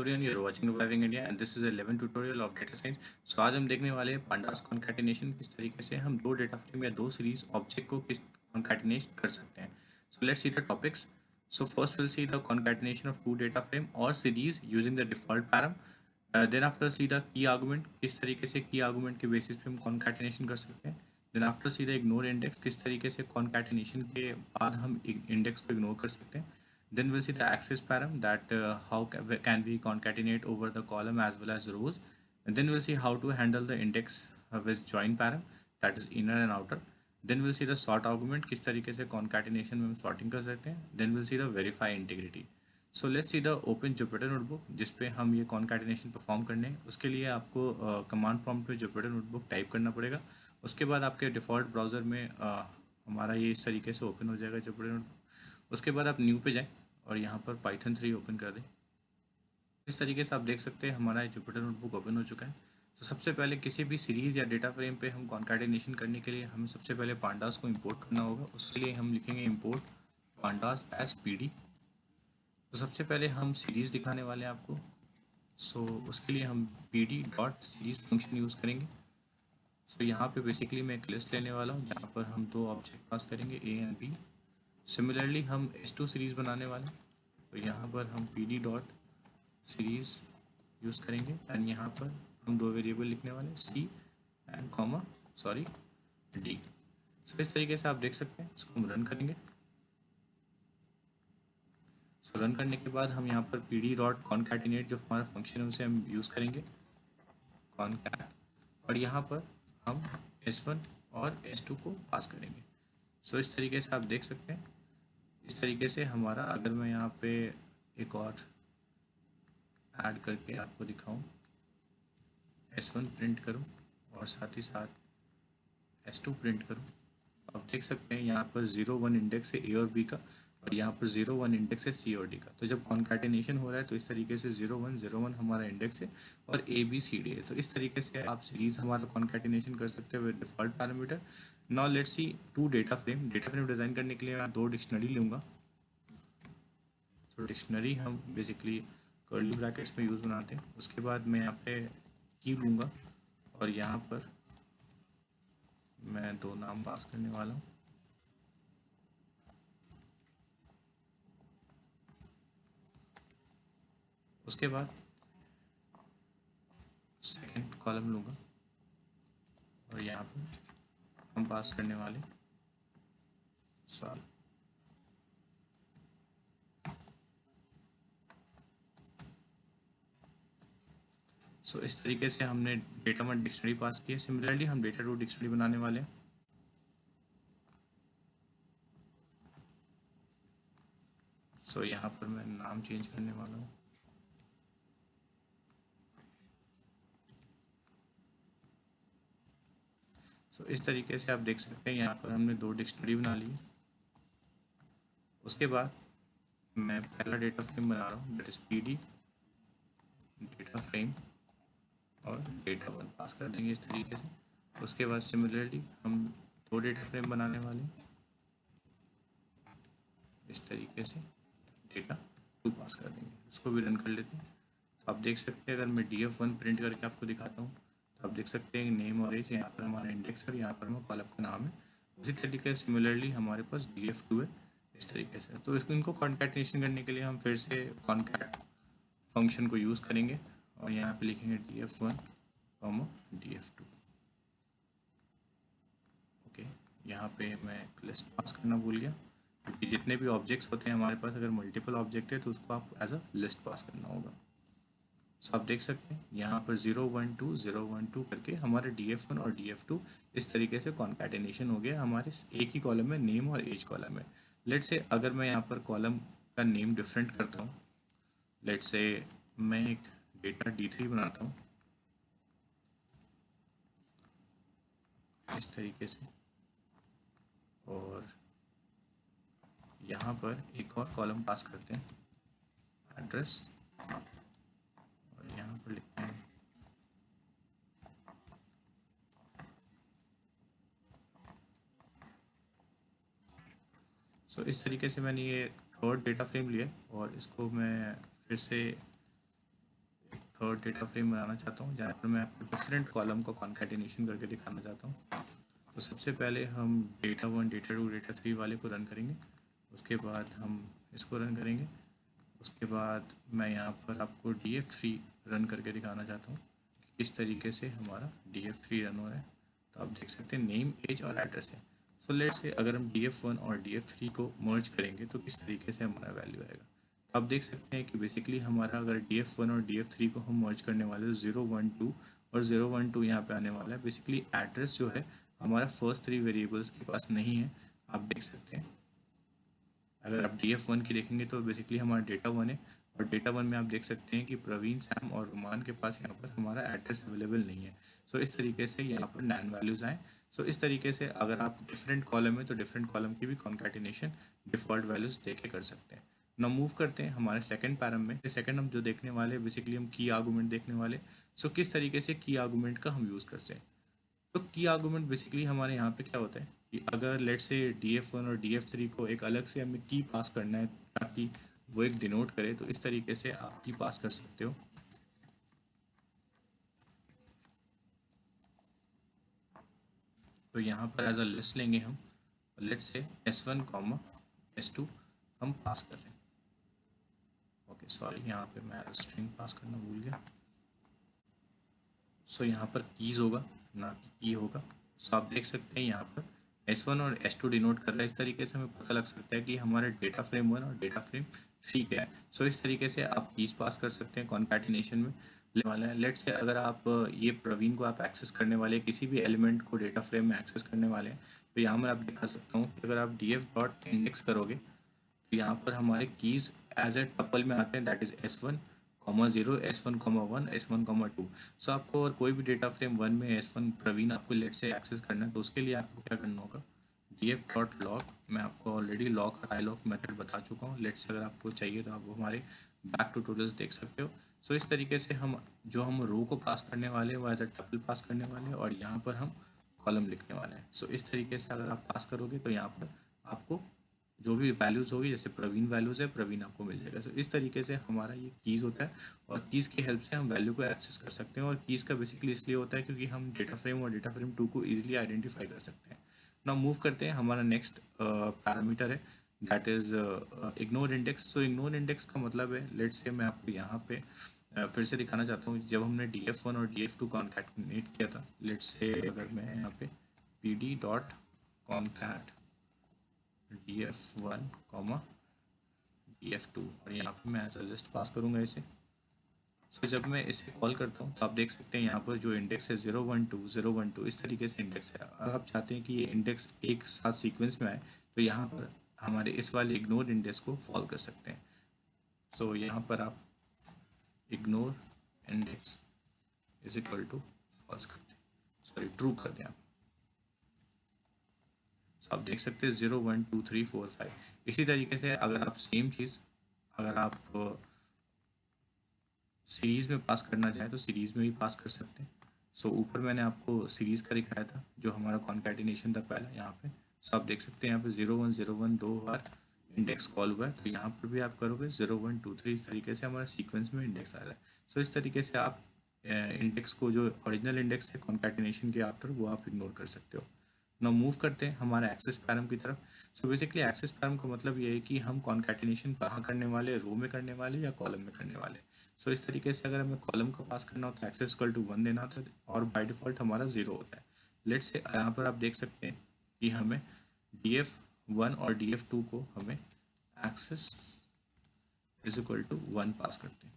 Everyone, you are watching reviving India and this is 11 tutorial of data science. So आज हम देखने वाले हैं पांडास कॉन्कैटिनेशन, किस तरीके से हम दो डेटा फ्रेम या दो सीरीज ऑब्जेक्ट को किस कॉन्कैटिनेट कर सकते हैं। So let's see the topics. So first will see the concatenation of two data frame और series using the default param. Then after see the key argument, किस तरीके से की आर्गुमेंट के बेसिस पे हम कॉन्कैटिनेशन कर सकते हैं। Then after see the ignore index, किस तरीके से कॉन्कैटिनेशन के बाद हम इंडेक्स को इग्नोर कर सकते हैं। Then we'll see the access param, that how can we concatenate over the column as well as rows. And then we'll see how to handle the index with join param, that is inner and outer. Then we'll see the sort argument, किस तरीके से concatenation में हम sorting कर सकते हैं. Then we'll see the verify integrity. So let's see the open Jupyter notebook जिसपे हम ये concatenation perform करने हैं. उसके लिए आपको command prompt पे Jupyter notebook टाइप करना पड़ेगा. उसके बाद आपके default browser में हमारा ये इस तरीके से ओपन हो जाएगा Jupyter notebook. उसके बाद आप न्यू पे जाएं और यहाँ पर Python 3 ओपन कर दें। इस तरीके से आप देख सकते हैं हमारा जुपिटर नोटबुक ओपन हो चुका है। तो सबसे पहले किसी भी सीरीज़ या डेटा फ्रेम पे हम कॉन्कैटिनेशन करने के लिए हमें सबसे पहले पांडास को इंपोर्ट करना होगा। उसके लिए हम लिखेंगे इंपोर्ट पांडास एज पीडी। तो सबसे पहले हम सीरीज़ दिखाने वाले हैं आपको। सो उसके लिए हम PD dot series function use करेंगे। सो यहाँ पे बेसिकली मैं एक लिस्ट लेने वाला हूँ जहाँ पर हम दो ऑब्जेक्ट पास करेंगे ए एंड बी। सिमिलरली हम S2 सीरीज़ बनाने वाले हैं, तो यहाँ पर हम pd डॉट सीरीज़ यूज़ करेंगे एंड यहाँ पर हम दो वेरिएबल लिखने वाले हैं c एंड d। सो इस तरीके से आप देख सकते हैं। इसको हम रन करेंगे। सो रन करने के बाद हम यहाँ पर pd डॉट कॉन्कैटिनेट जो हमारा फंक्शन है उसे हम यूज़ करेंगे कॉन्कैट, और यहाँ पर हम S1 और S2 को पास करेंगे। सो इस तरीके से आप देख सकते हैं। इस तरीके से हमारा, अगर मैं यहाँ पे एक और ऐड करके आपको दिखाऊं, S1 प्रिंट करूं और साथ ही साथ S2 प्रिंट करूं, आप देख सकते हैं यहाँ पर 0 1 इंडेक्स है A और B का, और यहाँ पर 0 1 इंडेक्स है C और D का। तो जब कॉन्कैटिनेशन हो रहा है तो इस तरीके से 0 1 0 1 हमारा इंडेक्स है और A B C D है। तो इस तरीके से आप सीरीज हमारा कॉन्कैटिनेशन कर सकते हैं with default parameter. Now let's see to data frame. Data frame design करने के लिए मैं दो डिक्शनरी लूँगा। तो डिक्शनरी हम बेसिकली कर्ली ब्रैकेट्स में यूज़ बनाते हैं। उसके बाद मैं यहाँ पे की लूँगा और यहाँ पर मैं दो नाम पास करने वाला हूँ। उसके बाद सेकंड कॉलम लूँगा और यहाँ पर हम पास करने वाले साल। सो इस तरीके से हमने डेटा में डिक्शनरी पास की है। सिमिलरली हम डेटा टू डिक्शनरी बनाने वाले हैं। सो यहाँ पर मैं नाम चेंज करने वाला हूँ। सो इस तरीके से आप देख सकते हैं यहाँ पर हमने दो डिक्शनरी बना ली है। उसके बाद मैं पहला डेटा फ्रेम बना रहा हूँ, that is PD data frame और डेटा 1 पास कर देंगे इस तरीके से। उसके बाद सिमिलरली हम दो डेटा फ्रेम बनाने वाले हैं इस तरीके से, डेटा 2 पास कर देंगे। इसको भी रन कर लेते हैं। तो आप देख सकते हैं, अगर मैं df1 प्रिंट करके आपको दिखाता हूँ तो आप देख सकते हैं नेम और एज, यहाँ पर हमारा इंडेक्स है, यहाँ पर हमारा कॉलम का नाम है। उसी तरीके से सिमिलरली हमारे पास df2 है इस तरीके से। तो इसको इनको कॉन्कैटिनेशन करने के लिए हम फिर से कॉन्कैट फंक्शन को यूज़ करेंगे और यहाँ पे लिखेंगे df1 df2। ओके, यहाँ पे मैं लिस्ट पास करना भूल गया, क्योंकि जितने भी ऑब्जेक्ट्स होते हैं हमारे पास, अगर मल्टीपल ऑब्जेक्ट है तो उसको आप एज अ लिस्ट पास करना होगा। सो आप देख सकते हैं यहाँ पर 0 1 2 0 1 2 करके हमारे df1 और df2 इस तरीके से कॉन्कैटिनेशन हो गया हमारे एक ही कॉलम में, नेम और एज कॉलम में। लेट्स से अगर मैं यहाँ पर कॉलम का नेम डिफरेंट करता हूँ, लेट्स से मैं एक डेटा d3 बनाता हूँ इस तरीके से, और यहाँ पर एक और कॉलम पास करते हैं एड्रेस, और यहाँ पर लिखते हैं सो इस तरीके से मैंने ये थर्ड डेटा फ्रेम लिया और इसको मैं फिर से थर्ड डेटा फ्रेम बनाना चाहता हूँ जहाँ पर मैं आपको डिफरेंट कॉलम को कॉन्कैटिनेशन करके दिखाना चाहता हूँ। तो सबसे पहले हम डेटा 1, डेटा 2, डेटा 3 वाले को रन करेंगे, उसके बाद हम इसको रन करेंगे, उसके बाद मैं यहाँ पर आपको df3 रन करके दिखाना चाहता हूँ कि इस तरीके से हमारा df3 रन हो रहा है। तो आप देख सकते हैं नेम, एज और एड्रेस है। सो लेट्स से अगर हम df1 और df3 को मर्ज करेंगे तो किस तरीके से हमारा वैल्यू आएगा। तो आप देख सकते हैं कि बेसिकली हमारा अगर df1 और df3 को हम मर्ज करने वाले तो 012 और 012 यहाँ पे आने वाला है। बेसिकली एड्रेस जो है हमारा फर्स्ट 3 वेरिएबल्स के पास नहीं है, आप देख सकते हैं। अगर आप df1 की देखेंगे तो बेसिकली हमारा डेटा 1 है, और डेटा 1 में आप देख सकते हैं कि प्रवीण, सैम और रुमान के पास यहाँ पर हमारा एड्रेस अवेलेबल नहीं है। सो इस तरीके से यहाँ पर नैन वैल्यूज़ आए। सो इस तरीके से अगर आप डिफरेंट कॉलम है तो डिफरेंट कॉलम की भी कॉन्कैटिनेशन डिफ़ॉल्ट वैल्यूज़ दे के कर सकते हैं। ना मूव करते हैं हमारे सेकंड पैरम में। सेकंड हम जो देखने वाले बेसिकली हम की आर्गूमेंट देखने वाले। सो किस तरीके से की आर्गूमेंट का हम यूज़ करते हैं। तो की आर्गूमेंट बेसिकली हमारे यहाँ पे क्या होता है कि अगर लेट से df1 और df3 को एक अलग से हमें की पास करना है ताकि वो एक डिनोट करे, तो इस तरीके से आप की पास कर सकते हो। तो यहाँ पर एज अ लिस्ट लेंगे हम, लेट से s1, s2 हम पास कर रहे हैं। ओके सॉरी, यहाँ पे मैं स्ट्रिंग पास करना भूल गया। सो यहाँ पर कीज़ होगा ना कि की होगा। सो आप देख सकते हैं यहाँ पर S1 और S2 डिनोट कर रहा है। इस तरीके से हमें पता लग सकता है कि हमारा डेटा फ्रेम 1 और डेटा फ्रेम 3 क्या है। सो इस तरीके से आप कीज़ पास कर सकते हैं कॉन्कैटिनेशन में लेने वाला है। लेट्स से अगर आप ये प्रवीण को आप एक्सेस करने वाले हैं, किसी भी एलिमेंट को डेटा फ्रेम में एक्सेस करने वाले हैं, तो यहाँ पर आप दिखा सकता हूँ कि अगर आप df.index करोगे तो यहाँ पर हमारे कीज़ एज ए टपल में आते हैं, that is S1, 0, S1, 1, S1, 2। सो आपको और कोई भी डेटा फ्रेम 1 में S1 प्रवीण आपको लेट से एक्सेस करना है तो उसके लिए आपको क्या करना होगा, df.log, मैं आपको ऑलरेडी लॉग log मेथड बता चुका हूँ। लेट से अगर आपको चाहिए तो आप हमारे बैक ट्यूटोरियल्स देख सकते हो। सो इस तरीके से हम रो को पास करने वाले हैं वो एज अ टपल पास करने वाले हैं, और यहाँ पर हम कॉलम लिखने वाले हैं। सो इस तरीके से अगर आप पास करोगे तो यहाँ पर आपको जो भी वैल्यूज़ होगी, जैसे प्रवीण वैल्यूज़ है, प्रवीण आपको मिल जाएगा। सो इस तरीके से हमारा ये कीज़ होता है, और कीज़ की हेल्प से हम वैल्यू को एक्सेस कर सकते हैं। और कीज़ का बेसिकली इसलिए होता है क्योंकि हम डेटा फ्रेम और डेटा फ्रेम 2 को ईजिली आइडेंटिफाई कर सकते हैं। ना मूव करते हैं, हमारा नेक्स्ट पैरामीटर है that is ignore index. So ignore index का मतलब है, लेट्स से मैं आपको यहाँ पे फिर से दिखाना चाहता हूँ जब हमने df1 और df2 कॉन्कैटिनेट किया था। लेट्स से अगर मैं यहाँ पे pd.concat df1, df2 और यहाँ पे मैं एज अ लिस्ट पास करूँगा इसे। सो जब मैं इसे कॉल करता हूँ तो आप देख सकते हैं यहाँ पर जो इंडेक्स है 012, 012 इस तरीके से इंडेक्स है। अगर आप चाहते हैं कि ये इंडेक्स एक साथ सीक्वेंस में आए तो यहाँ पर हमारे इस वाले इग्नोर इंडेक्स को फॉल कर सकते हैं। सो यहाँ पर आप ignore index is equal to false कर दें, सॉरी ट्रू कर दें आप। आप देख सकते हैं 0, 1, 2, 3, 4, 5। इसी तरीके से अगर आप सेम चीज़ अगर आप सीरीज़ में पास करना चाहें तो सीरीज़ में भी पास कर सकते हैं। सो ऊपर मैंने आपको सीरीज़ का दिखाया था जो हमारा कॉन्कैटिनेशन था पहला यहाँ पे। सो आप देख सकते हैं यहाँ पे 0, 1, 0, 1 दो बार इंडेक्स कॉल हुआ है, तो यहाँ पर भी आप करोगे 0, 1, 2, 3 इस तरीके से हमारा सीक्वेंस में इंडेक्स आ रहा है। सो इस तरीके से आप इंडेक्स को जो ओरिजिनल इंडेक्स है कॉन्कैटिनेशन के आफ्टर वो आप इग्नोर कर सकते हो। ना मूव करते हैं हमारे एक्सेस पैरम की तरफ। सो बेसिकली एक्सेस पैरम का मतलब ये है कि हम कॉन्कैटिनेशन कहाँ करने वाले, रो में करने वाले या कॉलम में करने वाले। सो इस तरीके से अगर हमें कॉलम को पास करना हो तो एक्सेस इक्वल टू 1 देना होता है, और बाय डिफ़ॉल्ट हमारा 0 होता है। लेट्स से यहाँ पर आप देख सकते हैं कि हमें df1 और df2 को हमें एक्सेस इज इक्वल टू 1 पास करते हैं।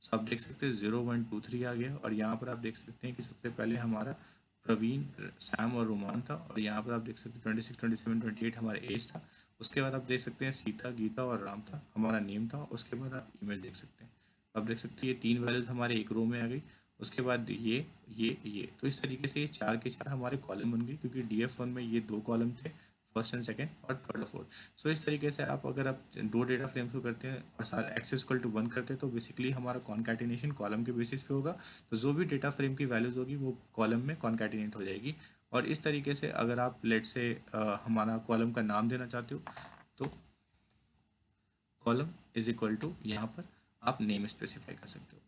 सो आप देख सकते हैं 0, 1, 2, 3 आ गया, और यहाँ पर आप देख सकते हैं कि सबसे पहले हमारा प्रवीण, सैम और रुमान था, और यहाँ पर आप देख सकते हैं 26, 27, 28 हमारा एज था। उसके बाद आप देख सकते हैं सीता, गीता और राम था, हमारा नेम था। उसके बाद आप ईमेल देख सकते हैं। आप देख सकते हैं ये 3 वैल्यूज हमारे एक रो में आ गई। उसके बाद ये तो इस तरीके से ये 4 के 4 हमारे कॉलम बन गए, क्योंकि df1 में ये 2 कॉलम थे, फर्स्ट एंड सेकंड और थर्ड और फोर्थ। सो इस तरीके से आप अगर आप 2 डेटा फ्रेम्स को करते हैं और सारा एक्सेस इक्वल टू 1 करते हैं तो बेसिकली हमारा कॉन्कैटिनेशन कॉलम के बेसिस पे होगा। तो जो भी डेटा फ्रेम की वैल्यूज होगी वो कॉलम में कॉन्कैटिनेट हो जाएगी। और इस तरीके से अगर आप लेट से हमारा कॉलम का नाम देना चाहते हो तो कॉलम इज इक्वल टू यहाँ पर आप नेम स्पेसिफाई कर सकते हो।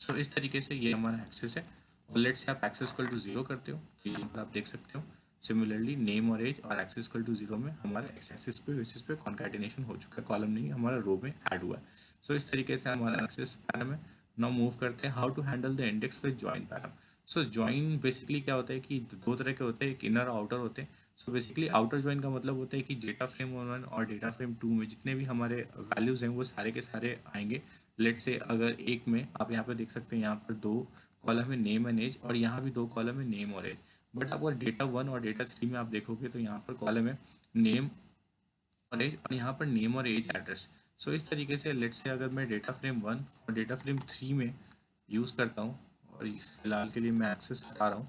सो इस तरीके से ये हमारा एक्सेस है। और लेट्स से आप एक्सेस इक्वल टू 0 करते हो तो यहाँ पर आप देख सकते हो सिमिलरली नेम और एज और एक्सेस इक्वल टू 0 में हमारे एक्स एक्सिस पे बेसिस पे कॉन्कैटिनेशन हो चुका है, कॉलम नहीं हमारा रो में ऐड हुआ है। सो इस तरीके से हमारा एक्सेस पैरम है। नाउ मूव करते हैं how to handle the index with join param. So join basically क्या होता है कि दो तरह के होते हैं, एक इनर और आउटर होते हैं। सो बेसिकली आउटर जॉइन का मतलब होता है कि डेटा फ्रेम 1 और डेटा फ्रेम 2 में जितने भी हमारे वैल्यूज़ हैं वो सारे के सारे आएंगे। लेट से अगर एक में आप यहाँ पे देख सकते हैं, यहाँ पर दो कॉलम है नेम एंड एज और यहाँ भी दो कॉलम है नेम और एज। बट आप अगर डेटा 1 और डेटा 3 में आप देखोगे तो यहाँ पर कॉलम है नेम और एज और यहाँ पर नेम और एज एड्रेस। सो इस तरीके से लेट से अगर मैं डेटा फ्रेम 1 और डेटा फ्रेम 3 में यूज़ करता हूँ और फिलहाल के लिए मैं एक्सेस हटा रहा हूँ,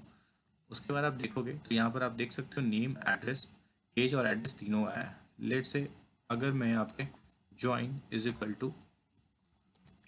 उसके बाद आप देखोगे तो यहाँ पर आप देख सकते हो नेम एड्रेस एज और एड्रेस तीनों आया है। लेट से अगर मैं यहाँ पे join is equal to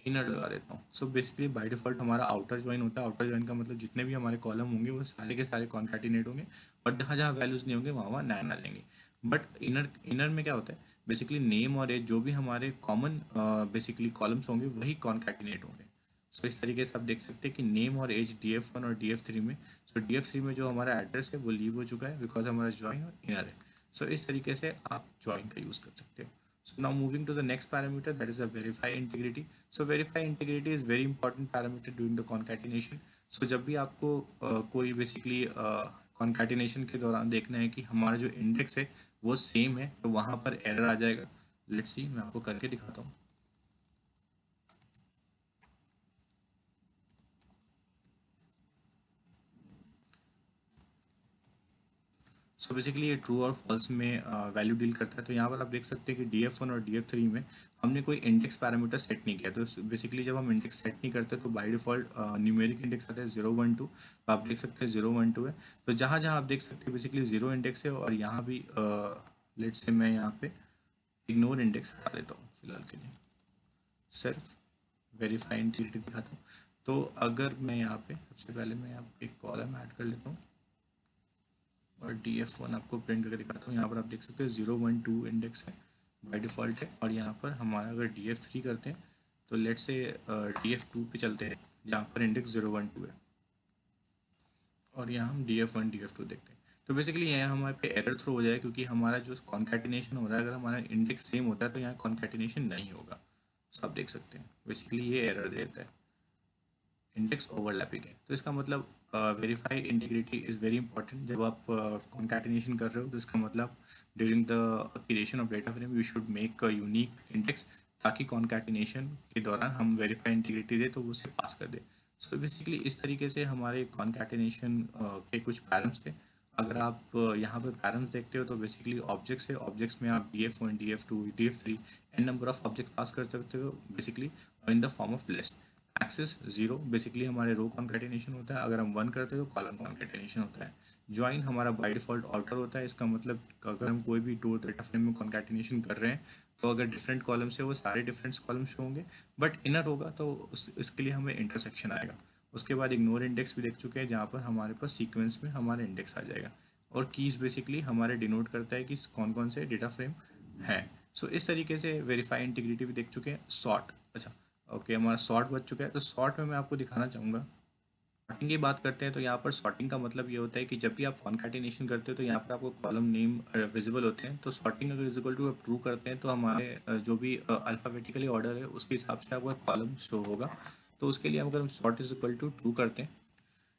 inner लगा देता हूँ। सो बेसिकली बाय डिफॉल्ट हमारा आउटर ज्वाइन होता है। आउटर ज्वाइन का मतलब जितने भी हमारे कॉलम होंगे वो सारे के सारे कॉन्कैटिनेट होंगे और जहाँ जहाँ वैल्यूज़ नहीं होंगे वहाँ वहाँ नया लेंगे। बट इनर इनर में क्या होता है, बेसिकली नेम और एज जो भी हमारे कॉमन बेसिकली कॉलम्स होंगे वही कॉन्कैटिनेट होंगे। सो इस तरीके से आप देख सकते हैं कि नेम और एज DF1 और DF3 में, सो DF3 में जो हमारा एड्रेस है वो लीव हो चुका है बिकॉज हमारा ज्वाइन और इनर है। सो इस तरीके से आप ज्वाइन का यूज़ कर सकते हो। So now moving to the next parameter, that is a verify integrity. So verify integrity is very important parameter during the concatenation. So जब भी आपको कोई बेसिकली concatenation के दौरान देखना है कि हमारा जो इंडेक्स है वो सेम है तो वहाँ पर एरर आ जाएगा। लेट्स सी, मैं आपको करके दिखाता हूँ। सो बेसिकली ये ट्रू और फॉल्स में वैल्यू डील करता है। तो यहाँ पर आप देख सकते हैं कि DF1 और DF3 में हमने कोई इंडेक्स पैरामीटर सेट नहीं किया। तो बेसिकली जब हम इंडेक्स सेट नहीं करते तो बाय डिफॉल्ट न्यूमेरिक इंडेक्स आता है 0 1 2। तो आप देख सकते हैं 0 1 2 है। तो जहाँ जहाँ आप देख सकते हैं बेसिकली 0 इंडेक्स है और यहाँ भी लेट्स से मैं यहाँ पे इग्नोर इंडेक्स हटा देता हूँ फिलहाल के लिए, सिर्फ वेरीफाई इंटीग्रिटी दिखाता हूँ। तो अगर मैं यहाँ पे सबसे पहले मैं यहाँ पे एक कॉलम ऐड कर लेता हूँ और DF1 आपको प्रिंट करके दिखाता हूँ। यहाँ पर आप देख सकते हैं 0 1 2 इंडेक्स है बाय डिफ़ॉल्ट है। और यहाँ पर हमारा अगर DF3 करते हैं तो लेट से DF2 पे चलते हैं जहाँ पर इंडेक्स 0 1 2 है और यहाँ हम DF1 DF2 देखते हैं। तो बेसिकली यहाँ हमारे पे एरर थ्रो हो जाए क्योंकि हमारा जो कॉन्कैटिनेशन हो रहा है अगर हमारा इंडेक्स सेम होता है तो यहाँ कॉन्कैटिनेशन नहीं होगा। तो आप देख सकते हैं बेसिकली ये एरर देता है, इंडेक्स ओवरलैपिंग है। तो इसका मतलब verify integrity is very important. जब आप कॉन्कैटिनेशन कर रहे हो तो इसका मतलब during the creation of data frame you should make a unique index ताकि कॉन्कैटिनेशन के दौरान हम वेरीफाई इंटीग्रिटी दे तो वो उसे पास कर दे। सो बेसिकली इस तरीके से हमारे कॉन्कैटिनेशन के कुछ पैरम्स थे। अगर आप यहाँ पर पैरम्स देखते हो तो बेसिकली ऑब्जेक्ट्स है, ऑब्जेक्ट्स में आप DF1 DF2 DF3 N number of object pass कर सकते हो basically in the form of list. Axis 0 basically हमारे रो कॉन्कैटिनेशन होता है, अगर हम 1 करते हैं तो कॉलम कॉन्कैटिनेशन होता है। ज्वाइन हमारा बाय डिफॉल्ट आउटर होता है। इसका मतलब अगर हम कोई भी दो डेटा फ्रेम में कॉन्कैटिनेशन कर रहे हैं तो अगर डिफरेंट कॉलम से वो सारे डिफरेंट कॉलम शो होंगे। बट इनर होगा तो इसके लिए हमें इंटरसेक्शन आएगा। उसके बाद इग्नोर इंडेक्स भी देख चुके हैं जहाँ पर हमारे पास सीक्वेंस में हमारा इंडेक्स आ जाएगा। और कीज़ बेसिकली हमारे डिनोट करता है कि कौन कौन से डेटा फ्रेम हैं। सो इस तरीके से वेरीफाई इंटीग्रिटी भी देख चुके हैं। सॉर्ट, अच्छा ओके हमारा सॉर्ट बच चुका है। तो सॉर्ट में मैं आपको दिखाना चाहूँगा। सॉर्टिंग की बात करते हैं तो यहाँ पर सॉर्टिंग का मतलब ये होता है कि जब भी आप कॉन्कैटिनेशन करते हो तो यहाँ पर आपको कॉलम नेम विजिबल होते हैं। तो सॉर्टिंग अगर इक्वल टू आप ट्रू करते हैं तो हमारे जो भी अल्फ़ाबेटिकली ऑर्डर है उसके हिसाब से आपका कॉलम शो होगा। तो उसके लिए अगर हम sort is equal to true करते हैं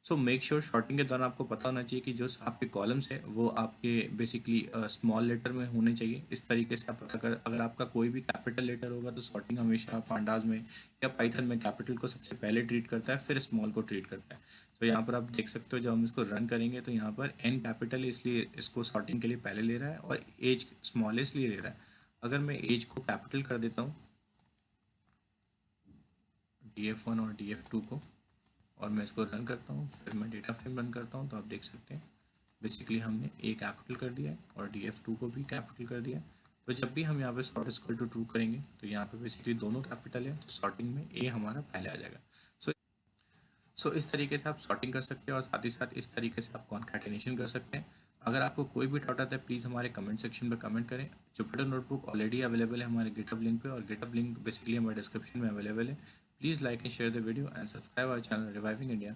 सो मेक श्योर शॉर्टिंग के दौरान आपको पता होना चाहिए कि जो आपके कॉलम्स है वो आपके बेसिकली स्मॉल लेटर में होने चाहिए। इस तरीके से आप पता कर, अगर आपका कोई भी कैपिटल लेटर होगा तो सॉर्टिंग हमेशा पांडाज में या पाइथन में कैपिटल को सबसे पहले ट्रीट करता है फिर स्मॉल को ट्रीट करता है। तो यहाँ पर आप देख सकते हो जब हम इसको रन करेंगे तो यहाँ पर N कैपिटल है इसलिए इसको सॉर्टिंग के लिए पहले ले रहा है और एज स्मॉल है इसलिए ले रहा है। अगर मैं एज को कैपिटल कर देता हूँ DF1 और DF2 को और मैं इसको रन करता हूँ फिर मैं डेटा फ्रेम रन करता हूँ तो आप देख सकते हैं बेसिकली हमने A कैपिटल कर दिया है और DF2 को भी कैपिटल कर दिया है। तो जब भी हम यहाँ पे सॉर्ट इक्वल टू ट्रू करेंगे तो यहाँ पे बेसिकली दोनों कैपिटल है तो सॉर्टिंग में A हमारा पहले आ जाएगा। सो इस तरीके से आप सॉर्टिंग कर सकते हैं और साथ ही साथ इस तरीके से आप कॉन्कैटिनेशन कर सकते हैं। अगर आपको कोई भी डाउट आता है प्लीज़ हमारे कमेंट सेक्शन में कमेंट करें। जुपिटर नोटबुक ऑलरेडी अवेलेबल है हमारे गिटहब लिंक पे, और गिटहब लिंक बेसिकली हमारे डिस्क्रिप्शन में अवेलेबल है। Please like and share the video and subscribe our channel Reviving India.